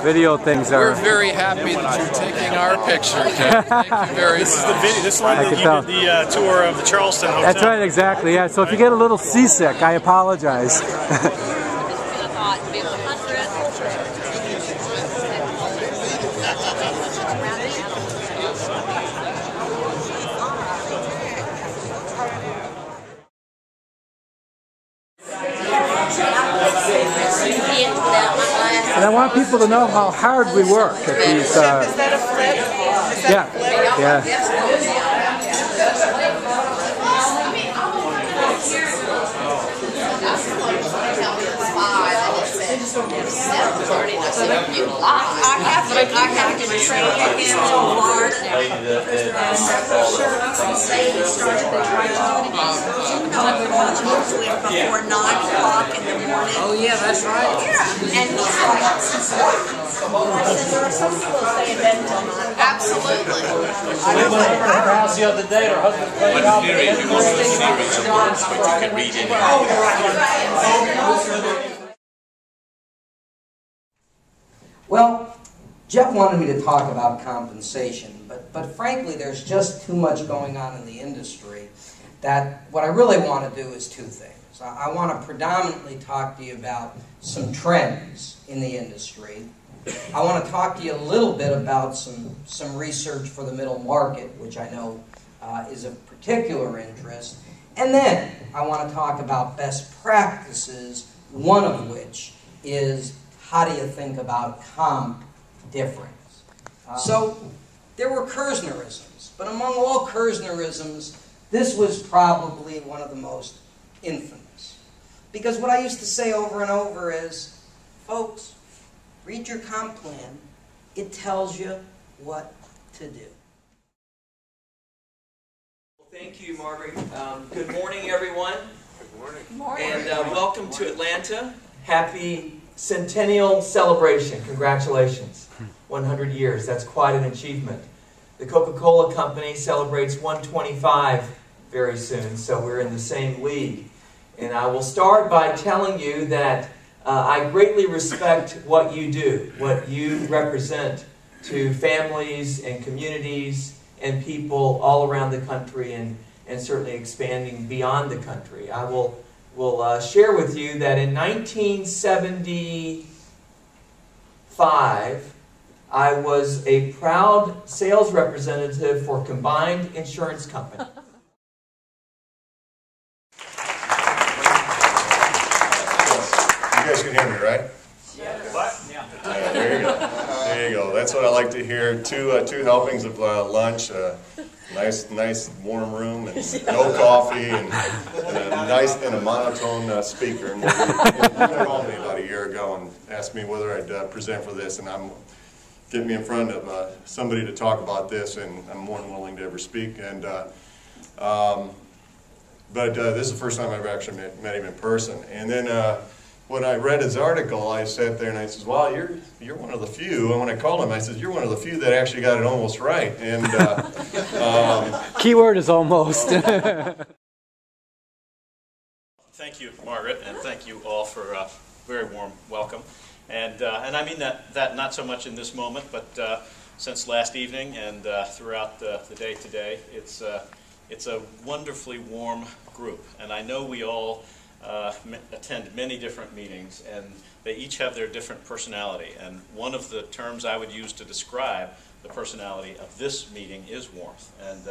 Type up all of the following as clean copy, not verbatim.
Video things are. We're very happy that you're taking our picture, Jeff. Thank you very much. This is the video. This one that you did the tour of the Charleston Hotel. That's right, exactly. Yeah. So if you get a little seasick, I apologize. And I want people to know how hard we work at these. Is that a flip? Yeah. Yeah. I have to train again so hard. Started the training usually before 9 o'clock in the morning. Oh yeah, that's right. Yeah, and he's like, I said, there are some schools they invent till 9. Absolutely. We went over to her house the other day. Her husband played out. If you want to see which words, but you can read it. Well, Jeff wanted me to talk about compensation, but frankly, there's just too much going on in the industry that what I really want to do is two things. I want to predominantly talk to you about some trends in the industry. I want to talk to you a little bit about some research for the middle market, which I know is of particular interest. And then I want to talk about best practices, one of which is how do you think about comp difference. So there were Kerznerisms, but among all Kerznerisms, this was probably one of the most infamous. Because what I used to say over and over is, folks, read your comp plan. It tells you what to do. Well, thank you, Margaret. Good morning, everyone. Good morning. Good morning. And welcome to Atlanta. Happy Centennial Celebration. Congratulations. 100 years. That's quite an achievement. The Coca-Cola Company celebrates 125 very soon, so we're in the same league. And I will start by telling you that I greatly respect what you do, what you represent to families and communities and people all around the country and certainly expanding beyond the country. I will share with you that in 1975, I was a proud sales representative for Combined Insurance Company. You guys can hear me, right? Yeah. There you go. There you go. That's what I like to hear. Two helpings of lunch. Nice warm room and no coffee and a monotone speaker. And he called me about a year ago and asked me whether I'd present for this, and get me in front of somebody to talk about this, and I'm more than willing to ever speak. And but this is the first time I've actually met him in person. And then when I read his article, I sat there and I said, "Well, you're one of the few." And when I called him, I said, "You're one of the few that actually got it almost right." And Keyword is almost. Thank you, Margaret, and thank you all for a very warm welcome. And I mean that not so much in this moment, but since last evening and throughout the day today, it's a wonderfully warm group. And I know we all attend many different meetings, and they each have their different personality. And one of the terms I would use to describe the personality of this meeting is warmth. And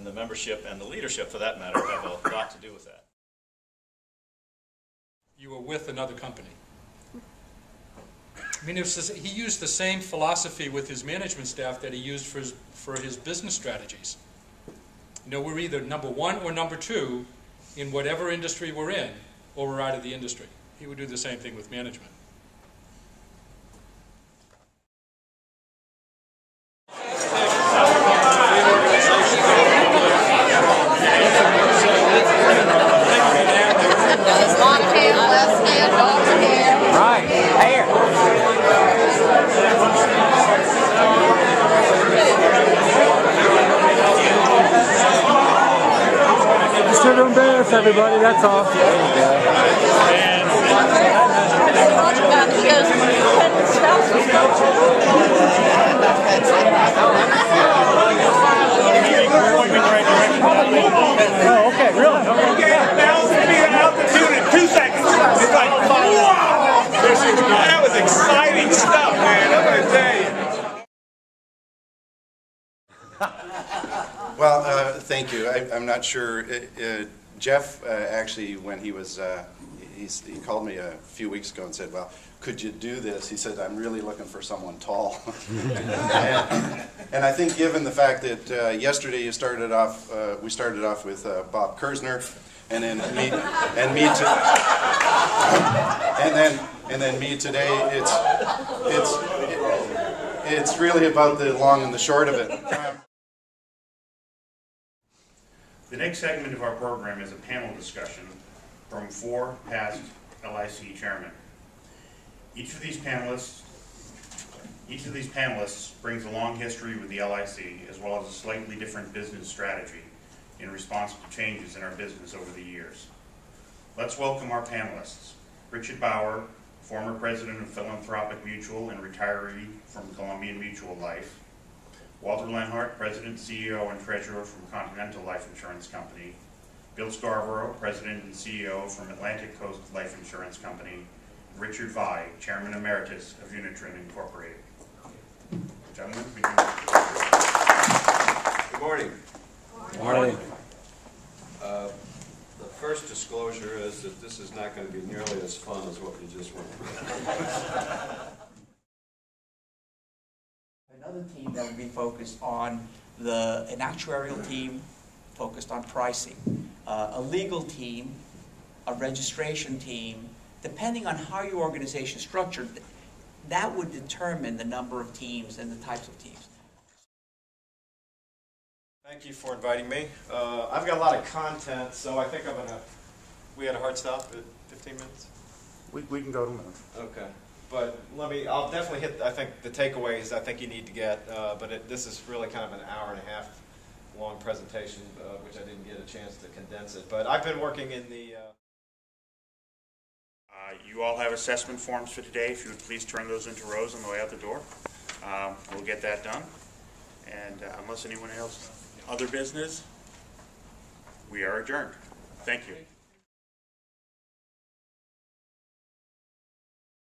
the membership and the leadership, for that matter, have a lot to do with that. You were with another company. I mean, he used the same philosophy with his management staff that he used for his business strategies. You know, we're either number one or number two in whatever industry we're in, or we're out of the industry. He would do the same thing with management. Right. Here. Just trying to embarrass everybody, that's all. There you go. I'm not sure. Jeff actually, when he was, he called me a few weeks ago and said, well, could you do this? He said, I'm really looking for someone tall. and I think given the fact that yesterday we started off with Bob Kersner, and then me today, it's really about the long and the short of it. The next segment of our program is a panel discussion from 4 past LIC chairmen. Each of these panelists brings a long history with the LIC, as well as a slightly different business strategy in response to changes in our business over the years. Let's welcome our panelists. Richard Bauer, former president of Philanthropic Mutual and retiree from Columbian Mutual Life. Walter Lenhart, president, CEO, and treasurer from Continental Life Insurance Company. Bill Scarborough, president and CEO from Atlantic Coast Life Insurance Company. Richard Vai, chairman emeritus of Unitrin Incorporated. Gentlemen, we can... Good morning. Good morning. The first disclosure is that this is not going to be nearly as fun as what we just went through. Another team that will be focused on an actuarial team focused on pricing, a legal team, a registration team. Depending on how your organization is structured, that would determine the number of teams and the types of teams. Thank you for inviting me. I've got a lot of content, so I think I'm going to... We had a hard stop at 15 minutes? We can go to minutes. Okay. But I'll definitely hit, I think, the takeaways I think you need to get, but this is really kind of an hour-and-a-half long presentation, which I didn't get a chance to condense it. But I've been working in the... You all have assessment forms for today. If you would please turn those into rows on the way out the door. We'll get that done. And unless anyone else, other business, we are adjourned. Thank you.